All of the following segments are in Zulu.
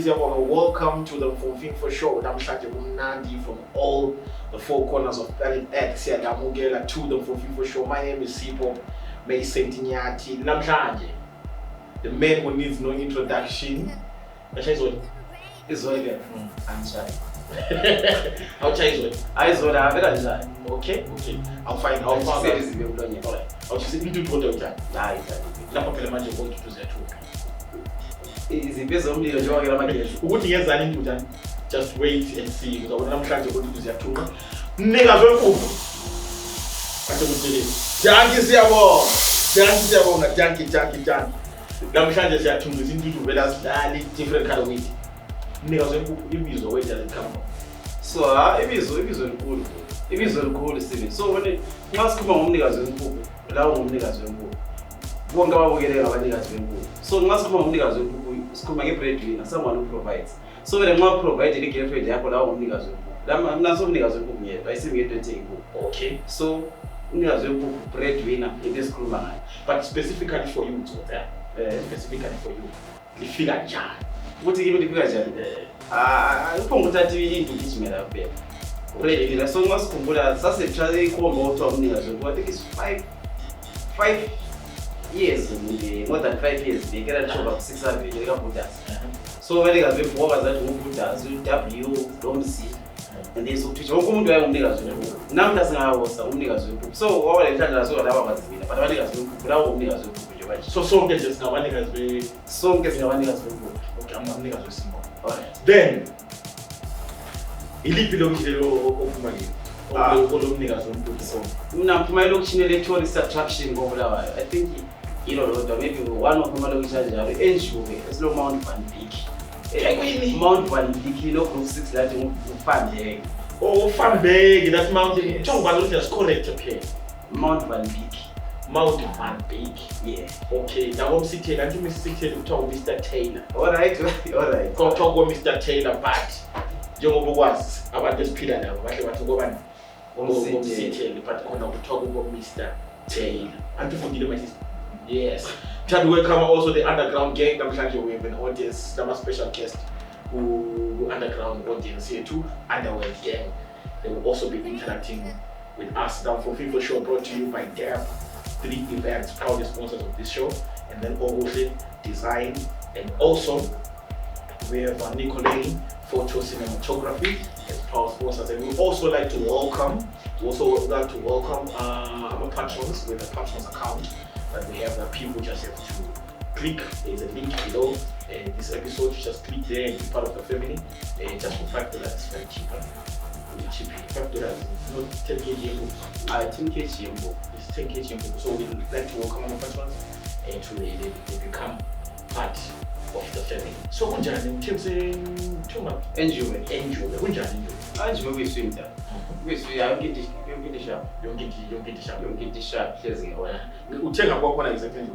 Welcome to the Mfumfimfo Show. Namhlanje kumnandi from all the four corners of planet X. Siyadamukela to the Mfumfimfo Show. My name is Sipho Mayisentinyathi. Namhlanje, the man who needs no introduction. Is what I'm sorry. I'll try it. I saw that. Okay. I'll find out. Alright. I'll just into what I'll try. Is it based on the just wait and see. Because I'm trying to go to the tour. Niggas will move. Junkie. I'm trying to say to different kind of weight. Niggas will move. Weight doesn't come. So, it is cool, Steven. So, when it must come on niggas will move, allow niggas will move. Won't go get our niggas will move. So, must come on niggas will move. Come and get someone who provides. So when I'm not providing, they get ready. I put out niggas. I'm not some niggas who yet. I see me get to okay. So niggas who breadwinner in this crew man. But specifically for you, specifically for you, the figure jar. What do you give me the figure jar? I don't that you to teach me that bit. Breadwinner. So much computer. That's a tragedy called motor niggas. I think it's 5 years, more than 5 years, they get a show of 600 So when they have been workers that will put us, W, don't see, and they so teach. Now that's not how so all the time I saw that was but one niggas will so song gets just now one niggas will song gets now one niggas will okay, I'm not niggas will sing. Alright. Then Ili belongs to the money. All niggas will put song. Now my location tourist attraction go I think maybe one of them is Njube, it's no Mount Van Peak. Mount Van Peak, group 6 that you find there. Oh, Van Peak, that mountain. John Balloon is correct up here. Mount Van Peak. Mount Van Peak. Yeah. Okay, now I'm sitting, and you Mr. Taylor to talk Mr. Taylor. Alright. Talk with Mr. Taylor, but you was about this pillar now. What you want to go on? City, but I'm not talking about Mr. Taylor. And to forgive my sister. Yes. Try to welcome also the underground gang. I'm trying to wave an audience. I'm a special guest who underground audience here too. Underworld gang. They will also be interacting with us. The Mfumfimfo Show brought to you by DAP. 3 events, proud sponsors of this show. And then obviously design. And also we have Enkundleni photo cinematography as proud sponsors. And we also like to welcome. Our patrons with a patrons account. But we have the people just have to click. There's a link below. This episode, you just click there and be part of the family. Just for $5, it's very cheaper. $5, not 10 kg. 10 kg. It's 10 kg. So we would like to welcome our patrons and to they become part of the family. So kunjani mthemse thuma Njube. Kunjani Njube we swim there. We swim yonke sharp hlezi wena. Uthenga kwakhona exactly.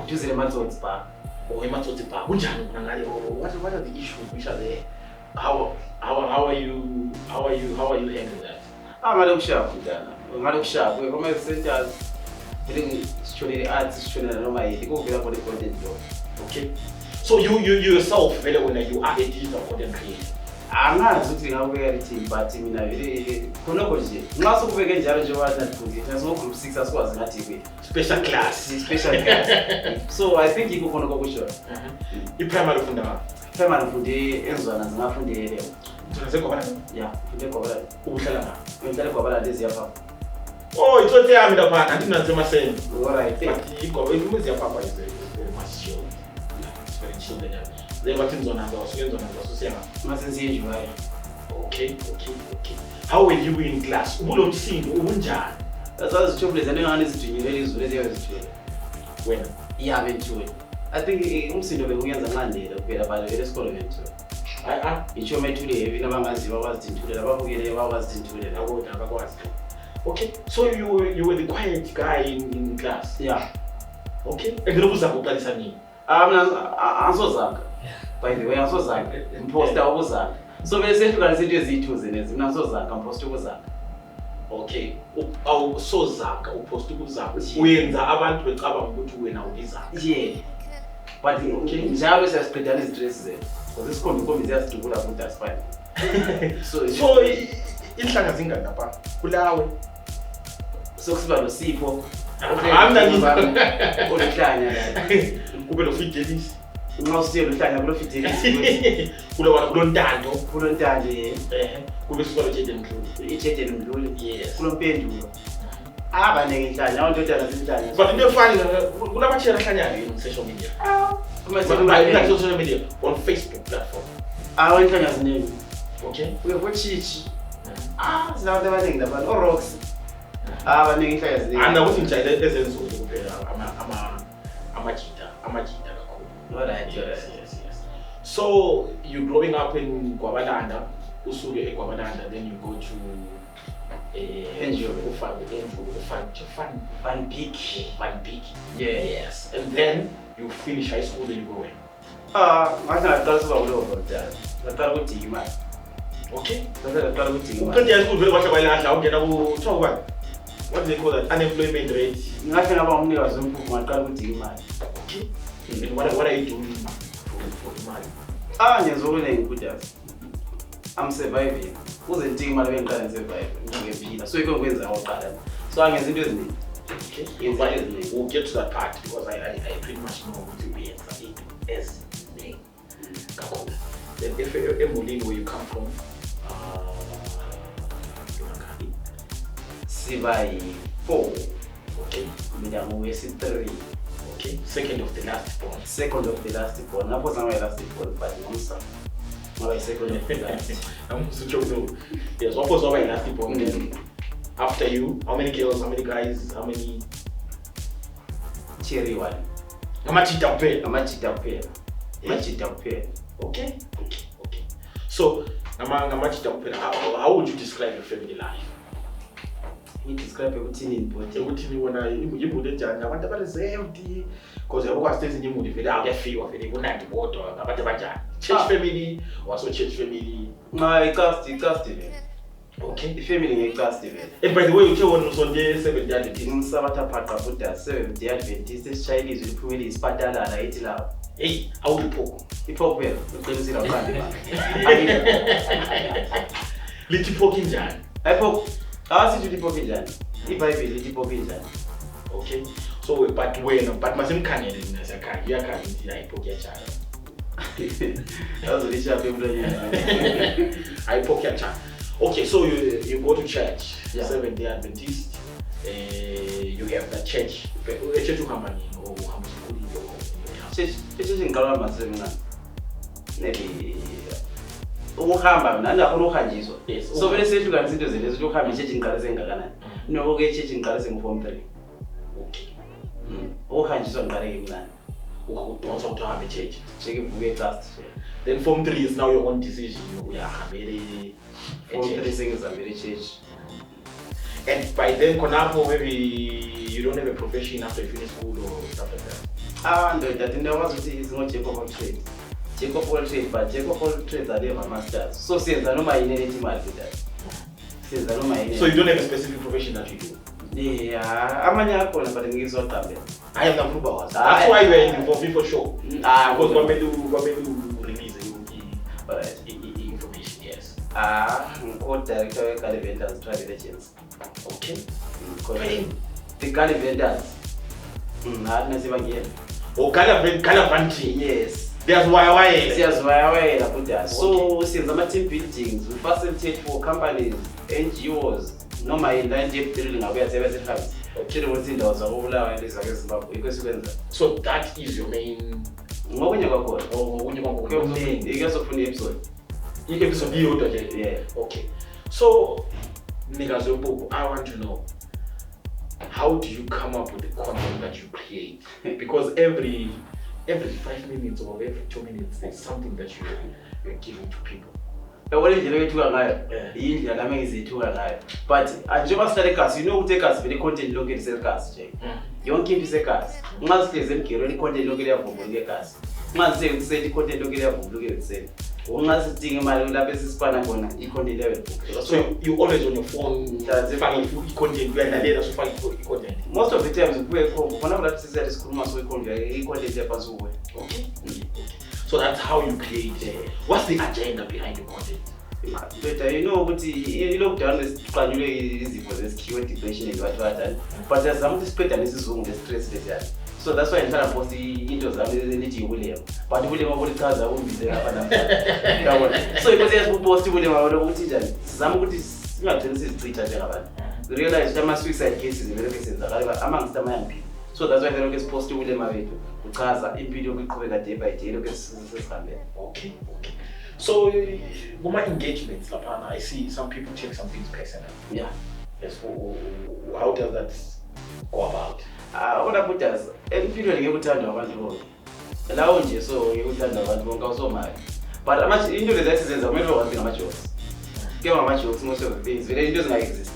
Juice ematsotsi bar. Oh, ematsotsi bar. Kunjani ngale? What are the issues which are there? How are you handling that? Ngalo sharp. We come centers. Studying arts, studying normal. You go for the content job. Okay. So you yourself, when you are a digital content creator. I'm not looking at reality, but I mean, I really chronology. Not so big as there's no group 6 as well as not TV. Special class. So I think you go for the go show. You primary funda. Primary funda enzo na zina funda area. Tunaweza Gwabalanda? Yeah, funda Gwabalanda. Uhlala na. Funda Gwabalanda is hapa. Oh, it's what I'm the part. I think that's the same. Alright. But you go in with your papa is very much chill. It's very chill there. They were things on our Okay. How were you in class? That's the trouble. I don't understand. When? Yeah, I think I'm seeing the way I'm landing. About the school event. It's your mate today. We never was Okay, so you were the quiet guy in class? Yeah. Okay. And you I'm so Zach. By the way, I'm so Zach. Imposter was Zach. So we say to consider Z2s in it. I'm so Zach. I'm supposed to Zach. Okay. So Zach, opposed to Zach. When the avant will come to win out Zach. Yeah. But okay, Jarvis has pretended dress there. Because this community has to go about that's fine. So inhlanga zingani lapha kulawe sokusiba noSipho olhlanya kube lo Fidelis nxa usiye lohlanya kulo Fidelis kulo ntando kube sibalo Jeje Mdluli yes kulo Mpendulo abanenge inhlanya awondodana zinhlanya but into efani kunamachera hlanyana in social media social media on Facebook platform awonhlanya ziningi okay uye Chichi zinabantu abaningi labantu Rox abaningi inhlanya ziningi ukuthi njalo ezenzulu kuphela amajita kakhulu alright yes so you growing up in Gwabalanda usuke eGwabalanda then you go to Njube Van Beek yes and then you finish high school then you go where ngathi ngaqala kuba kulo hotel ngaqala ukudinga imali okay ngaqala ukudinga imali uqede high school vele kwahle kwalahla ungena kuthiwa kubani what do they call that unemployment rate ngathi ngaba umnikazi wempuphu ngaqala ukudinga imali okay and what are you doing for imali nyenza okunengi kudazi I'm surviving uze ndinga imali bengiqala ngisurvive ngiphila so yiko ngikwenza ngoqala so angenza into eziningi okay we'll get to that part because I pretty much know what to be as name kakhulu then if emulini where you come from Sibai 4 okay mina ngowesi3 okay second of the last born lapho zama last born but ngomsa ngoba second of the last yes what was over last born then after you how many girls how many guys how many cherry one amachita kuphela okay so ngamachita kuphela how would you describe your family life describe ukuthini inbody ukuthi wona imbudo enjani abantu abareserved because yabo kwasithe imbudo vele akuyafiwa vele kunandi bodwa abantu abanjani church family waso church family icast vele okay ifamily ngecast vele and by the way uthe wona usonde 7 day Adventist umsabatha phaqa buda 7 day Adventist esishayile liphumile isipatalana ethi la hey awuliphoko iphoko vele uqinisile uqande manje lithi phoko njani iphoko sithi liphoko njani iBhayibheli lithi phoko njani okay so but masimkhangele mina siyakhanya uyakhanya ukuthi ayiphoko yachana azolisha phemlonyeni ayiphoko yachana okay so you go to church 7 day Adventist you have the church uhamba nini uhamba church ngiqala masemncane maybe ukuhamba mina ngiyafuna ukuhanjiswa so vele sehlukanisa into zelezo ukuthi ukuhamba ichurch ngiqala sengakanani no ke church ngiqala sengu-form 3 okay ukuhanjiswa ngiqale ngimncane udonsa ukuthi uhambe church ivuke ecast then form 3 is now your own decision uyahambele form 3 sengizamele church and by then khonapho maybe you don't have a profession after you finish school or stuff like that ndoda ndinokwazi ukuthi izingo-Jack of all trades but Jack of all trades are my masters so siyenza noma yini ethi imali kudazi siyenza noma yini so you don't have a specific profession that you do amanye akhona but ngizogqambela I am not about that's why you are involved for sure because kwamele release information yes ngiko-director we-Gully Vendors Travel Agency okay the Gully Vendors nathi nasibangiyela Galavanti yes siyaziwayawayela kudazi so siyenza ama-team buildings we facilitate for companies NGOs noma yini la nje ebudilile ngakuyasebenza ehambi tshile ukuthi indawo zakobulawa lezake eZimbabwe yikho esikwenza so that is your main ngokunye kwakhona ngokunye ikuyazofuna i-episode iyodwa nje yeah okay so Umnikazi Wempuphu I want to know how do you come up with the content that you create because every 5 minutes or every 2 minutes there's something that you're giving to people yabona indlela ethuka ngayo yindlela nami engizithuka ngayo but njengoba sihlale eGasi you know ukuthi eGasi vele i-content lonke liseGasi nje yonke into iseGasi nxa sihlezi emgerweni i-content lonke liyavumbuluka eGasi nxa sisekuseni i-content lonke liyavumbuluka ekuseni nxa sidinga imali lapho esisipana khona i-content liyavumbuluka so you always on your phone faka i-content uyadlalela so faka i-content most of the times ubuye khona lapho sisiyathi sikhuluma so i-content iyaphansi kuwe okay So that's how you create. What's the agenda behind the content? But you know what you look down is primarily easy for this keyword depression and what, but there's something special and this is the stress. So that's why I'm trying to post the intros and William. But William about cars I won't be there. So if I just post William about what teacher, some good is not Twitter. Realize that my suicide cases in cases amongst the young people. So that's why they don't get post William Aveto. Cars are in video cover day by day. Okay. So, with my engagements, I see some people take some things personal. Yeah. Yes. How does that go about? What I put as every period you turn over to allow you so you turn over to go so much. But I'm much into the lessons of middle of the amateurs. Give amateurs most of the things, very doesn't exist.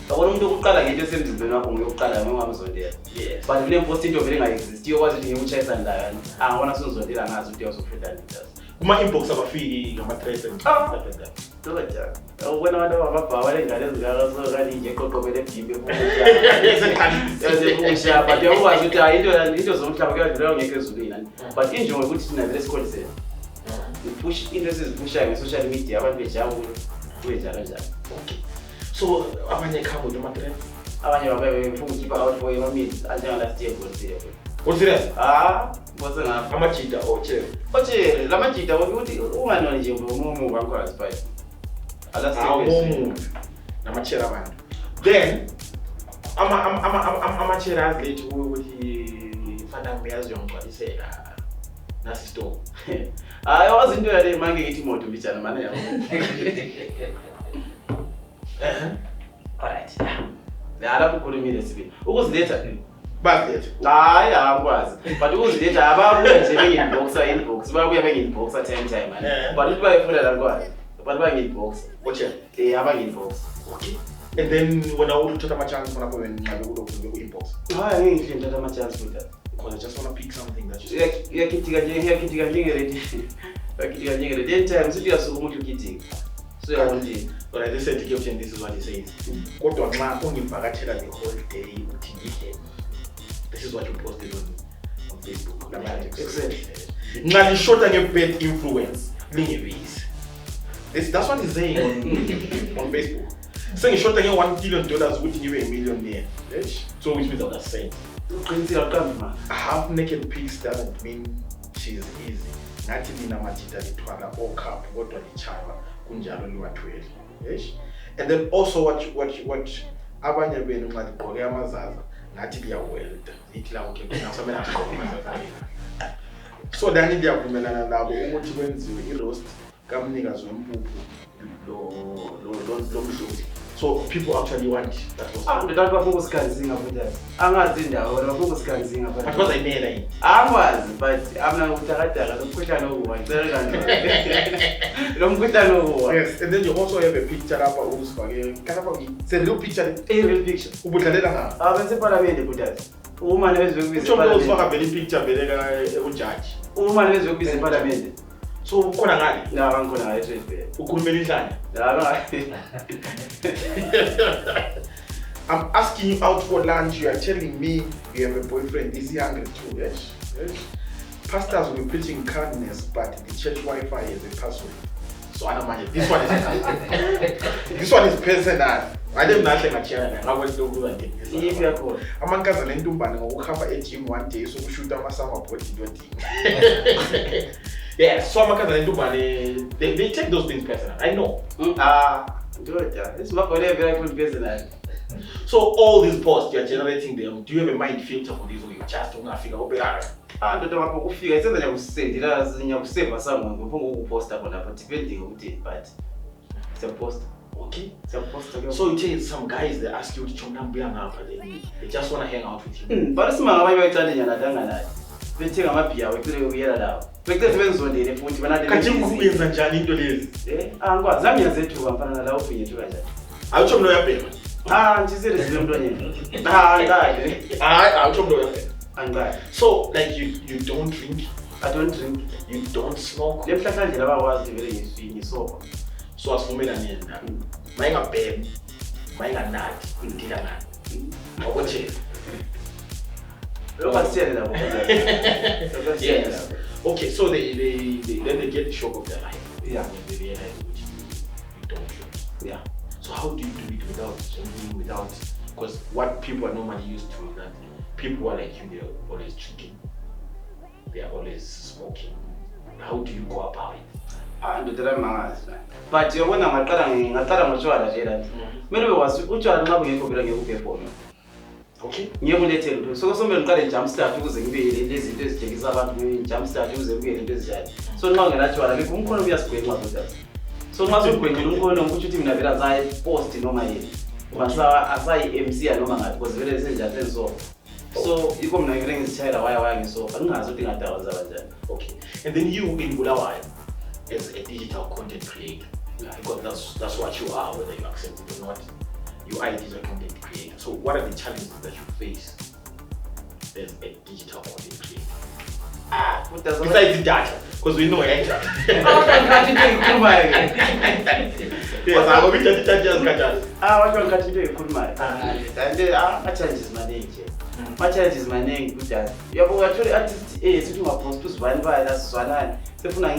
But when you color, you just seem to be not on your color, no one's on there. Yes. But when you post into very like exist, you was in which and I want to so there and as you also pretend it does. My inbox of a fee, my threats and stuff like that. When I know about power, I got already a couple of people. But you always it was on top but enjoy what is never scored. The push industry pushing social media, what we jam with. Okay. So, I'm going to come with the material. I want to keep out for your meat and then last year. What's it? What's enough? How much is okay. Okay, Lamachita, what do you want to do? Move on, right? Then, I'm a chair late with the Father Mears young body say, Nasi store. I wasn't doing a man getting more to be a man. Alright. The Arab couldn't mean this. Who was later? Back it. I was. But it was later about in books, where we are in books at 10 times. But it's why I put it on God. But why in books? Watch it. They have in books. Okay. And then when I would take my chance when I go in, I would open the inbox. I ain't take my chance with that. Because I just want to pick something that you say. You're getting it. 10 times, you are so much getting. So I want it. But I just said to Captain, this is what he says. Go to a man only bagatella the whole day. This is what you posted on Facebook. Excellent. Now short and bad influence. That's what he's saying on Facebook. Saying short and $1 billion would give you $1 million. So which means I'm not saying. A half-naked piece doesn't mean she's easy. Nathi mina majida litwala okap kodwa lichaywa kunjalo liwathwele. Yes. And then also what abanye benu nxa ligqoke amazaza ngathi liyawelda. Ithi la okay kunasamela ngigqoke amazaza. So then ndiyavumelana nabo ukuthi kwenziwe i-roast kaMnikazi Wempuphu lo mdluli. So people actually want that was. The dad was scanning about that. I'm not in there, but I was scanning about that. Because I made it. I was, but I'm not with the don't put no one. Don't put no one. Yes, and then you also have a picture of Uspagi. It's a real picture. A real picture. Ubutadela. I was a parliament with that. Woman is with the picture, judge. Woman is with the parliament. So ukona ngani? Na ngikona ngathi ukhulumela inhlanya. No. I'm asking you out for lunch. You are telling me you have a boyfriend. Is he hungry too? Yes. Pastors will be preaching kindness, but the church Wi-Fi is a password. So I don't mind. This one is personal. I don't know nothing. I was doing that. If you are cool. Amankaza nentumbane ngokuhamba e-gym one day so kushoota ama-summer body thing. Yeah, so they take those things personal. I know. Good. It's not very good personal. So all these posts you're generating them, do you have a mind filter for this or you just don't figure out? I don't know if you guys say you save someone who post up on that, but depending on it, but it's a post. Okay. It's a post. So you tell some guys they ask you to come down they just want to hang out with you. But it's my telling you that. They take a map here, we hear that. But that's when so they put when I didn't and Johnny to this. I'm going to say to one allow for you to write. I'll show no your she said it's not doing I'll show no your I'm glad. So, like you don't drink? I don't drink. You don't smoke? The flat I never was very so. So, as for me, mine a babe, mine a nut, did a nut. Or what? Yes. Okay, so then they get the shock of their life. Yeah. When they realize which you don't lose. Yeah. So how do you do it without, because what people are normally used to is that people who are like you, they're always drinking, they are always smoking. How do you go about it? But you want to okay. So somebody got a jump start using the jump start using the so long as you are going to be a square about that. So much of when you go on put you in a very post in my head. As I MC and no man was very essential. So you come and bring this child away so I'm not something at that. Okay. And then you in Bulawayo as a digital content creator. Because that's what you are, whether you accept it or not. You are a digital content creator. So what are the challenges that you face as a digital content creator? Besides the data, because we know it. Yes, I'm going to challenges my name. My challenge is my name. You have actually artist sitting up for one by that's one. So for now,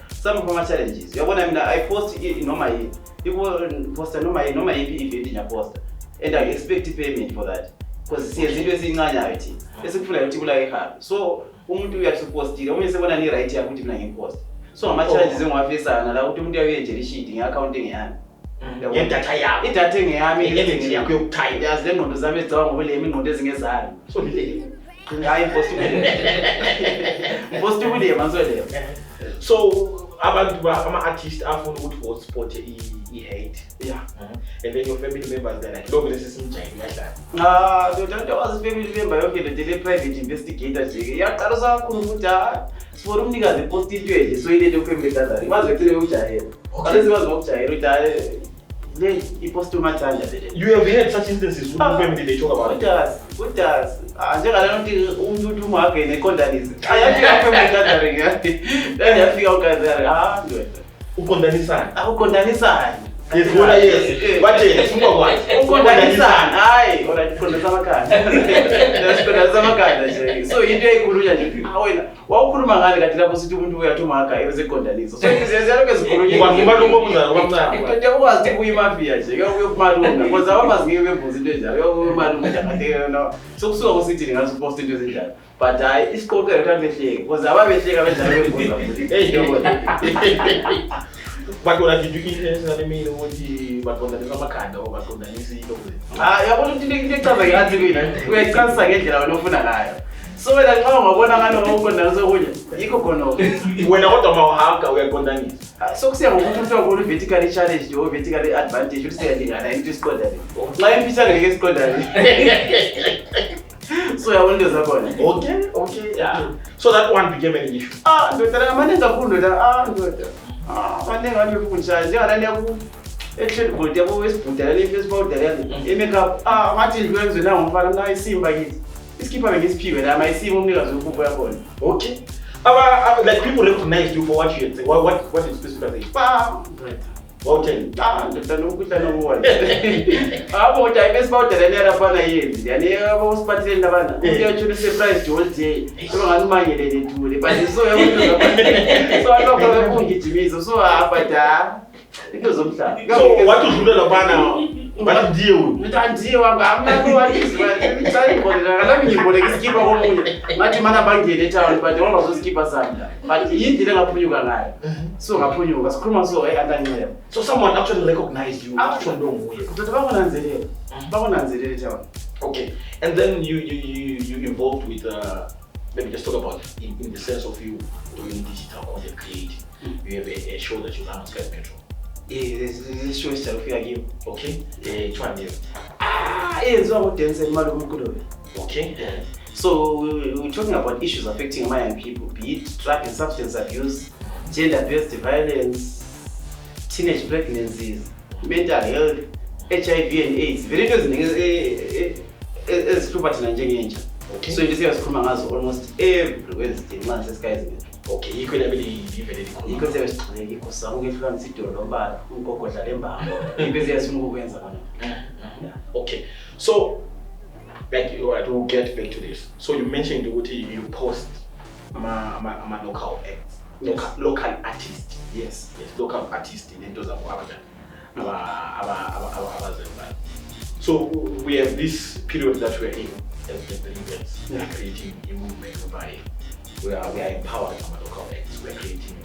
some of my challenges. You want I post it my people post no my event in your post, and I expect payment for that. Because it's in reality. It's a full like her. So we are supposed to only say when I write here, put in post. So my challenge is in my face and allow to be sheeting accounting. It attending anything time. There's them on the summit song will aim on this as I. So I post to William. So I'm an artist often would post sport he hate. Yeah. And then your family members are like, no, this is some change like that. There was a family member, okay, the private investigator. Yeah, that was a Kumuta. For Umnikazi posted so he didn't come with that. He was a clear child. Unless he was not child, then he posted much time. You have had such instances who family they talk about it. What does? I don't think do mark in Enkundleni. I have to gathering. Then I feel gathering. Ukondanisa. Ukondanisa. Yes, what is it? Ukondanisa. Aye, or I put some kind. That's good some kind. So you take Kuruja. What could Mangana get up to where to mark? I was a Enkundleni. So it's a Kuruja. What was the way my fears? You will Madonna. Was I was giving a position. So I was sitting and supposed to do that. But I scored a mistake. Was I mistake? But what did you intentionally mean? But when there is a kind of what on the easy. I want to take the cover. We can't get it out of so when I come, I want to open as a winner. When I want to know how we are going to so say, I want to go vertically challenged or vertically advantage. You say, and I just got that. My picture against Kodari. So I want to go. Okay, yeah. So that one became an issue. Good. Good. One thing on your phone, actually, but they always put the face about the make up. Martin Williams now, but I see by it. Let's keep having his people. I might see Umnikazi Wempuphu. Okay. Like people recognize you for what you say. What is specifically? What tell you? The no good one. About I miss about the Nera Pana years. The Nera was party in the van. We actually surprised you all day. So I'm money they didn't do it. But it's so I don't know if you me. So but it was something. So what to do the banner? But deal. I'm not going to try for the Alami skip a home. Matimana Banki, the town, but all of those skip us. But he didn't have you and so I put you as Kruma so I. So someone actually recognized you. Okay. And then you involved with let me just talk about in the sense of you doing digital content creating. You have a show that you run on Sky Metro. This show is self-again. Okay. Which one is? It's all dance and Malu. Okay. So we're talking about issues affecting Mayan people, be it drug and substance abuse, gender-based violence, teenage pregnancies, mental health, HIV and AIDS. Very good. It's true, but in Nigeria. Okay. So you see us coming as almost every Wednesday, months guys. Okay, you could really give it a because there was some influence to Lomba, Lemba, because there's no way. Okay, so Back to get back to this. So you mentioned you post ama local acts, local artists. Yes, local artists in those So we have this period that we're in as the events. We are creating a movement whereby we are empowering our local acts. We are creating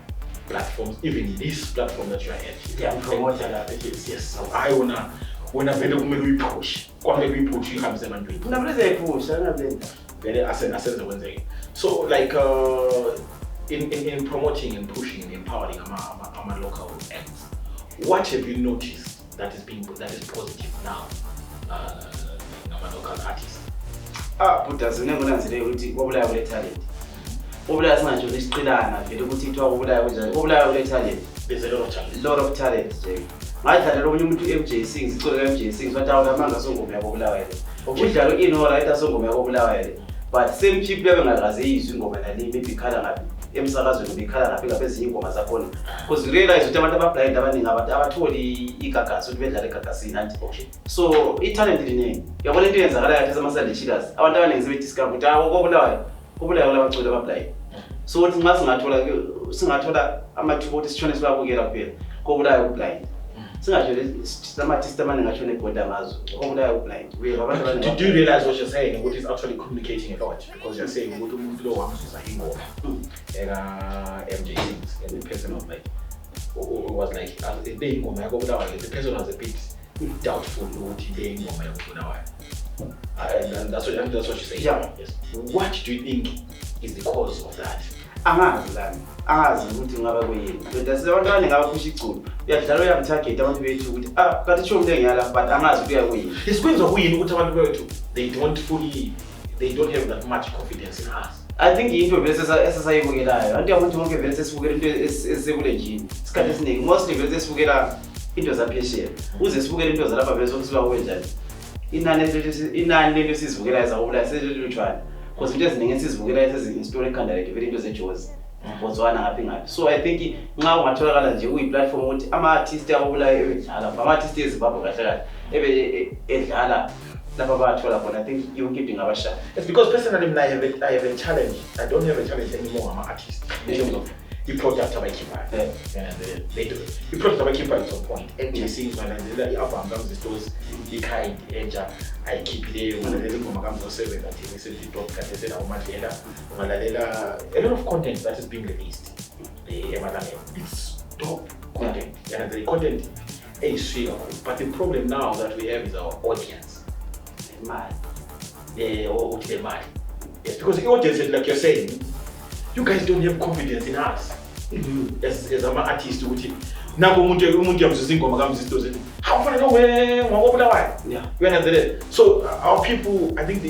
platforms, even this platform that you are at. Yeah, promoting that. Yes. So I wanna very push. We push you have seven people. Very so like in promoting and pushing and empowering our local acts, what have you noticed that is positive now? Our local artists. But as you never answer, talent. There's a lot of talent. I had a woman to MJ sings, it's MJ sings, what our manga song of Mabula. Which are in or writer song of Mabula. But same cheap level as they use and maybe color Emsaras will be color as you as a phone. Because you realize you never played about our 20 Ikaka, so we had a Kakasi. So it talented name. Your volunteers are as a Masali Chidas. Our darlings will discover our Obula. So what must not told I'm at what is Chinese we get up here. Go blind. So actually, some artists actually put them as blind. Do you realize what you're saying and what is actually communicating a lot? Because you're saying what to move low is a hingo and MJ things and the person was like was like the person was a bit doubtful what he did and that's what you're saying. Yeah. Yes. What do you think is the cause of that? Ukuthi ngaba kuyini that's the one ngapusha iculu uyadlala uyamtarget abantu bethu ukuthi kanti show mntenge yala but angazi ukuthi uyakuyini isikwenza kuyini ukuthi abantu bethu they don't have that much confidence in us. I think into vele esasayibukelayo anti abantu bonke vele sesibukela into esebulenjini isikhathi esiningi mostly vele sesibukela into zaphesheya uze sibukela into zalapha vele sokusiba kwenjani inani lento sizibukelayo zakubula selilutshwana because into eziningi sizibukelayo sezistory ekhanda vele into zejozi Botswana ngaphi. So I think nxa ungatholakala nje uyiplatform ukuthi ama-artist ababulayo edlala ama-artist eZimbabwe kahle kahle edlala lapha bathola khona. I think yonke into ingabasha. It's because personally I have a challenge. I don't have a challenge anymore. I'm an artist. In terms of the product abakhiphayo. They do. The product abakhiphayo at some point. MJ sings when the album comes the stores ikhaya entsha ayikhiphileyo ngalalela ingoma kaMzo7 athi ngisenze drop kade sena uMadlela ngalalela a lot of content that is being released. It's dope content. And the content is sweet. But the problem now that we have is our audience. Mad. Or the mad. Yes, because the audience, like you're saying, you guys don't have confidence in us. As an artist, now so our people, I think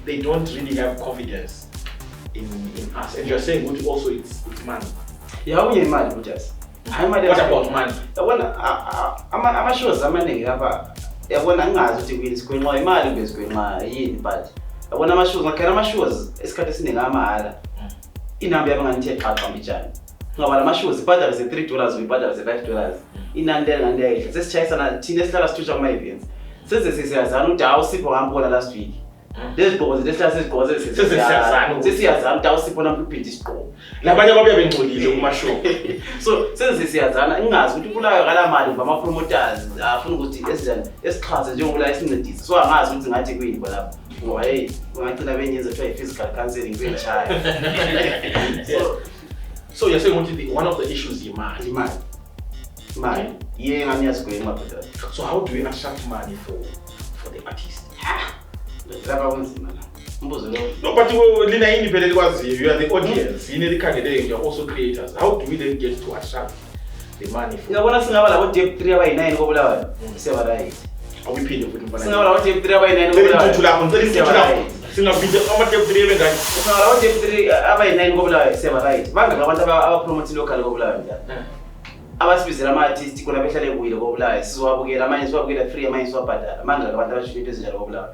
they don't really have confidence in us. And you're saying also it's money. Yeah, we mad with us. What about money? I'm sure somebody have yabona ngazi ukuthi kwini sikhwenqa imali bezikhwenqa yini but yabona amashows ngakhona amashows esikhathi esiningi amahala inamba yabanganithe xaxa mbijani ngoba la mashows ibhadala ze$3 uyibhadala ze$5 inani lengandiyayidla sesichayisana thina esihlala sithusha kuma events sesiyazana ukuthi awusipho ngambona last week lezi gqoko zesihlala sezigqoko sesiyazana ukuthi awusipho namhlanje uphinde isigqoko labanye ababuya bengcolile kuma show so sesiyazana ingazi ukuthi kulayo kala mali ngama promoters afuna ukuthi esixhase njengoba isincedise so angazi ukuthi ngathi kuyini lapha ngoba hey ungacina benyenze kuthiwa physical counseling benchaya so you're saying one of the issues is money. Yeah, money is going up. So how do we attract money for the artist? No, but you are the audience. You are also creators. How do we then get to attract the money? You know, what I want to 3 by 9 over Are we paying for the money? I want to 3 by 9 over abasibizela ama-artist khona behlale kuyile kobulawayo sizowabukela amanye siwabukela free amanye siwabhadala manje abantu abasho into ezinjalo kobulawayo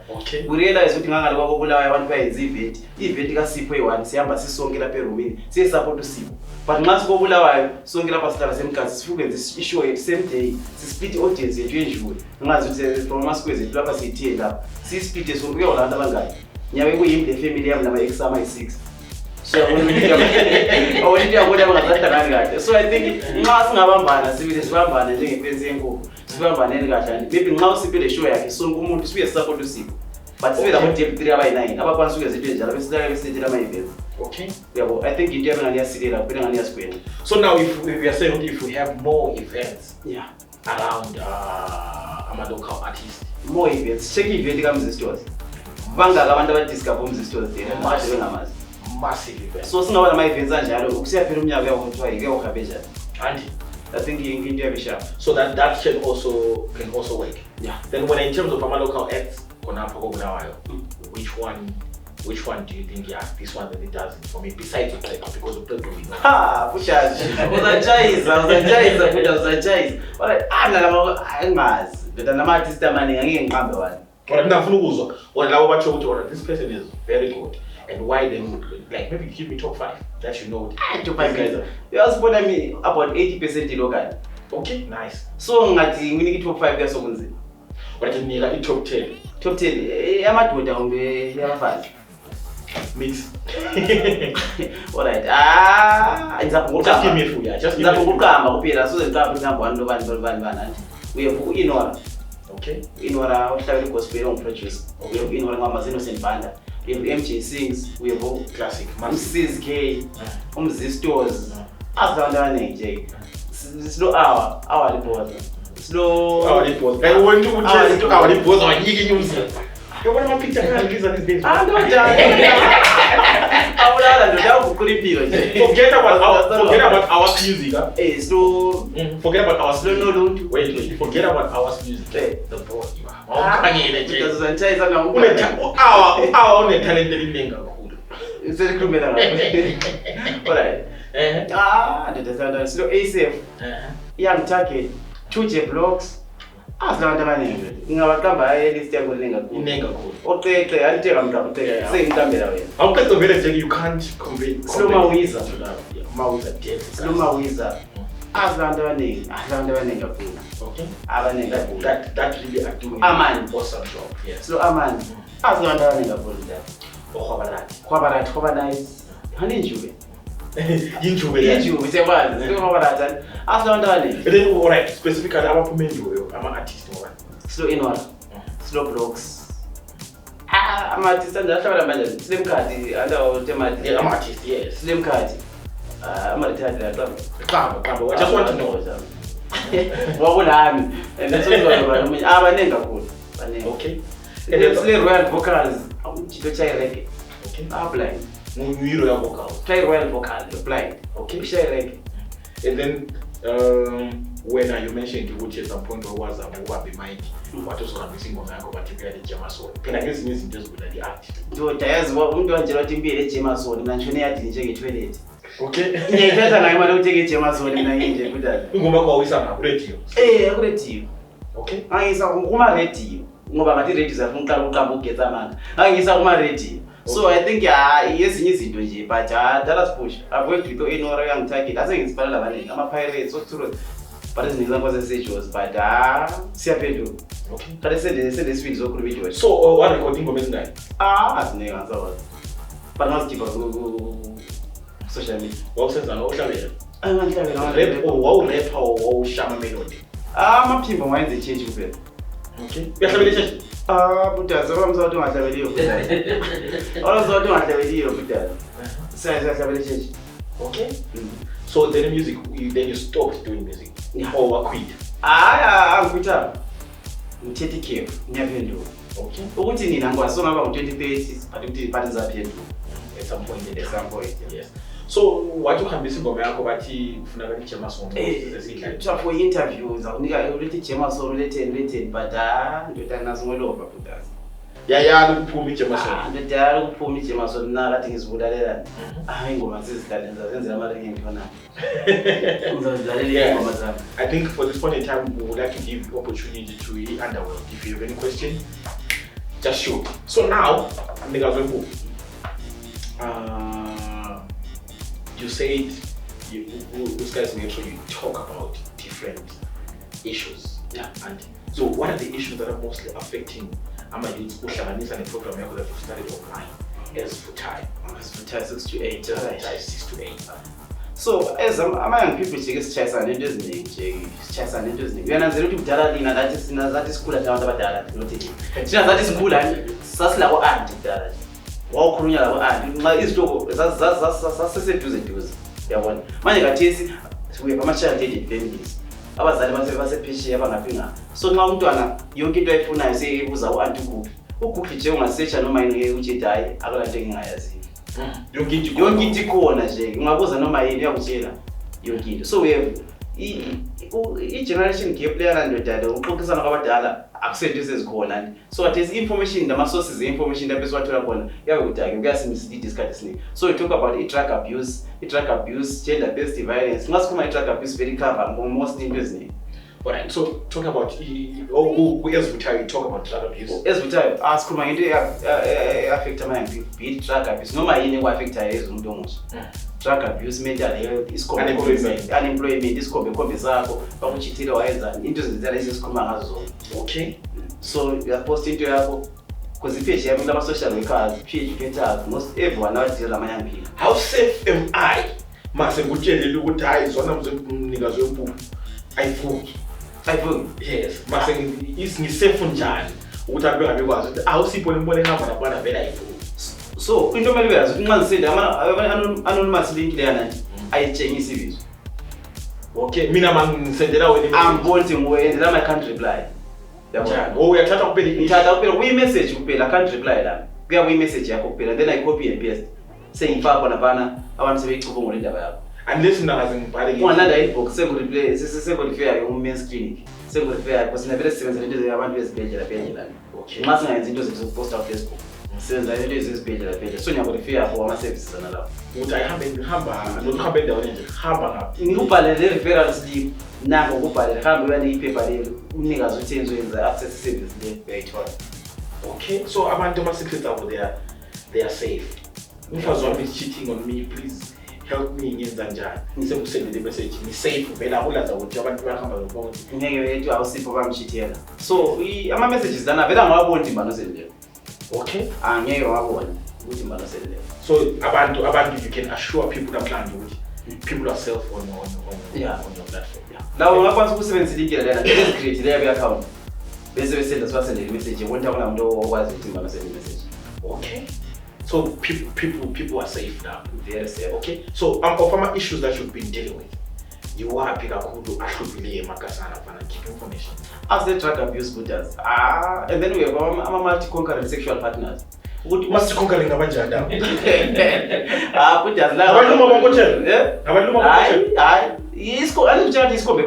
we realize ukuthi ngangale kwakobulawayo abantu bayenza i-event kaSipho eyi-1 sihamba sisonke lapha erumini siye-support uSipho but nxa sikobulawayo sonke lapha sihlala semkhathi sifukenze ishow yethu same day sisplit audience yethu yenjule ngazi ukuthi from amasquares yethu lapha siyithiye lapha Sisipide so kuyolanda abangani. Nyawe kuyimde family yami nama ex ama 6. So awulithi yakona bangazahlangani kahle. So I think nxa singabambana sibili sibambana njengefensi yenkukhu. Sibambaneni kahle. Maybe nxa usipile show yakhe so umuntu sibuye support uSipho. But sibe labo Deb3 abayi9 abakwanisa ukuyenza njalo bese besithela ama events. Okay. Yabo, I think into ngani yasilela kuphela ngani yasikwena. So now if we are saying if we have more events around local artists, more events, check event kaMzi Stores. Bangaka abantu abadiscover uMzi Stores there manje bengamazi. Massive events. So singaba nama events anjalo ukusiya phela umnyaka yakho ike uhabe njani. And I think into yabisha. So that can also work. Yeah. Then when in terms of local acts konapha koBulawayo, which one do you think this one that it does it for me besides Uxexa because Uxexa we know. Pushazi. Uzajayiza futhi uzajayiza. Alright, angazi. Beta nama artist amaningi angeke ngiqambe wani. Kodwa ngifuna ukuzwa wona labo bathi ukuthi this person is very good and why then like maybe give me top 5 that you know. Top 5 guys. You also put me about 80% local. Okay, nice. So ngathi nginiki top 5 yasokunzima. But nginika i-top 10. Top 10 yamadoda umbe yabafana. Mix. Alright. Just give me a full, yeah. Just give me a full. Kuphela so ngicapha number 1 nobani nje. We have Inora. Okay. Inora uhlabele gospel on-produce. We have Inora ngamazino sendibanda. We have MJ Sings. We have classic. Umsiz K. Umzi Stores. Azanda nje. Slow hour report. Slow hour report. I want to change to hour report on yiki news. You want my picture can release on this page. I don't Forget about our music. Hey, slow. Forget about our slow. No, don't. Wait. Forget about our music. The boy. Our on talented thing. It's a criminal. Alright. That's slow. ASF. Young Target. Chuje blocks. Azilanda abaningi. Ngingabaqamba list yakho lenga kulo. Inenga kulo. Oqeqe aliteka mntaqeqe. Sengitambela wena. Awuqeqe vele nje you can't convey. Slow Mawiza. Mawiza dead. Slow Mawiza. Azilanda abaningi. Azilanda abaningi kakhulu. Okay. Abaningi kakhulu. That really are doing Aman awesome job. Yes. Slow Aman. Azilanda abaningi kakhulu la. Gwabalanda nice. Hani Njube. Njube sebazi. Slow Gwabalanda. Azilanda abaningi. But then alright, specifically abaphume Njube ama-artist ngoba. Slow Inora. Slow Blocks. Ama-artist andahlabela manje. Slim Kati anda themati. Ama-artist yes. Slim Kati. Ama-artist la Qamba. I just want to know. Wabulami. And that's what abaningi kakhulu. Okay. And then Slay Royal Vocals. Umjito chai reggae. Okay. Blind. Nguyiro ya vocals. Try Royal Vocal, blind. Okay. Chai reggae. And then when you mentioned ukuthi at some point was be Mike, what was convincing ngoma yakho particularly Jamasoni. Phela ngezinye izinto ezibula di-art. Ndoda yazi umuntu wanjela wathi impilo eJamasoni mina ngishone yathi njenge-toilet. Okay. Ngiyithatha naye imali yokuthi eJamasoni mina nginje kudala. Ingoma yakho wawuyisa ngapha radio. Ku-radio. Okay. Angisa kuma-radio ngoba ngathi radio zafuna uqala uqamba ugetsa amanga. Angisa kuma-radio. So I think yezinye izinto nje but that us push. I've worked with Inora Young Target. Asengisphala labanini ama-pirates so true. But as an example as but siyaphendula. Okay. Kade sende speed zokhuluma iJoy. So what recording ngoma ezingaki? Azinenge ngasawa. But ngasikhipha ku social media. Wawusenza ngohlabela. Angihlabela Rap or wawurapper or wawushama melody. Amaphimbo ngayenza change kuphela. Okay. Uyahlabela change? Butazi abamzawuthi ungahlabeliyo butazi. Abamzawuthi ungahlabeliyo butazi. Siyahlabela change. Okay. So then music, then you stopped doing music. Yeah. Or quit. Angikuthaba. Ngithethe ikhefu, ngiyaphendula. Okay. Ukuthi nina ngwasonga ba ngo-2030 but ukuthi iphathi zaphendula. At some point. Yes. So what uhambisa ingoma yakho bathi kufuneka iJamasoni Kuthiwa for interviews akunika ulethi iJamasoni uletheni but ndoda nazingolova butazi. Yayala ukuphuma iJamasoni. Ndoda ukuphuma iJamasoni na kade ngizibulalela. Ingoma sizidlalela zenzela ama-ranking khona. Ngizodlalela ingoma zami. I think for this point in time we would like to give opportunity to the underworld. If you have any question, just shoot. So now, Umnikazi Wempuphu. You said those guys make sure you talk about different issues. Yeah. And so what are the issues that are mostly affecting ama-youth uhlanganisa ne-program yakho that you started online as full-time 6 to 8 6 to 8 so as ama-young people nje-ke sitshayisana into eziningi nje sitshayisana into eziningi uyananzela ukuthi kudala lina zathi sikhula abantu abadala nothi thina zathi sikhula sasilabo-anti kudala nje wawukhulunywa labo-anti nxa izinto zaseseduze yabona manje khathesi we ama-child-aided families abazali basephesheya abangafinga so nxa umntwana yonke into ayifunayo seyibuza u-anti uGoogle nje ungasetsha noma yini ukuthi hayi akulanto engingayaziyo yonke into ikhona nje ungabuza noma yini uyakutshela yonke into so we have i-generation gap leyana ndodala uxoxisana kwabadala akusento esezikhona so khathesi information nama-sources e-information lapho esiwathola khona yabe kudake kuyasimisilead isikhathi esiningi so we talk about i-drug abuse gender based violence nxa sikhuluma i-drug abuse very cover most into eziningi. Alright, so talk about ezivuthayo, talk about drug abuse. Ezivuthayo asikhuluma ngento e-affecta ama-young people, be it drug abuse noma yini ekwa-affectayo as umuntu omusha. Drug abuse, mental health, unemployment, isikhombe zakho, bakuchithile wayenzani, into zenzela esesikhuluma ngazo zonke. Okay. So uyaposta into yakho because i-page yami lama-social workers, PhD most everyone awadila ama-young people. How safe am I mase ngikutshelile ukuthi hayi zona Umnikazi Wempuphu ayivuki? Yes, mase ngisafe njani ukuthi abantu bengabekwazi ukuthi awusipho lembone ngapha lapha vela ayivuki. So into mele uyazi ukuthi nxa ngisenda anonymous link leyana ayitshengisa ibizo. Okay, mina mangisendela wena angiboni nguwendela my can't reply. Yabona. Oh, uyathatha kuphela ngithatha kuphela kuyi-message kuphela can't reply la. Kuya kuyi-message yakho kuphela then I copy and paste. Sengifaka khona phana abantu sebeyichuba ngolendaba yakho. Unless ngingaze ngibhale ngithi ungalanda inbox sengu-replay sengu-refer ku-men's clinic sengu-refer because navele sisebenzela into zabantu bezibhedlela phela. Okay. Nxa singayenza into zethu zokuposta ku-Facebook sibenza into ezizibhedlela so ngiyaku-refer for ama-services ana lapho. Ukuthi uhambe endaweni nje hamba ngaphi ngikubhalele le-referral slip nango ukubhalele hambe uyaniyiphepha lelo umnikazi uthi enzoyenza access service le uyayithola. Okay, so abantu ama-secrets abo they are safe. Umfazi wami is cheating on me, please help me ngenza njani. Ngisekusendele message ni safe vela akulaza ukuthi abantu bayahamba ngobonke. Ngeke wethu awusipho bamchithela. So ama-messages lana vela ngawabona imbano sendlela. Okay, angeke wabona ukuthi imbano sendlela. So abantu you can assure people namhlanje ukuthi people are safe on your platform. Lawo ngakwazi ukusebenzisa indlela lena create leyo account bese besenda sibasendele message wonke umuntu okwazi ukuthi imbano sendele message. Okay, so people are safe now. Very safe. Okay, so of our issues that you've been dealing with, you are kakhulu ahluphileyo emakasana fana keep information as the drug abuse buddhas and then we have multi-concurrent sexual partners. Multi-concurrent ngabanjani dawo? Buddhas la abaluma bonke anikutshala isikhombe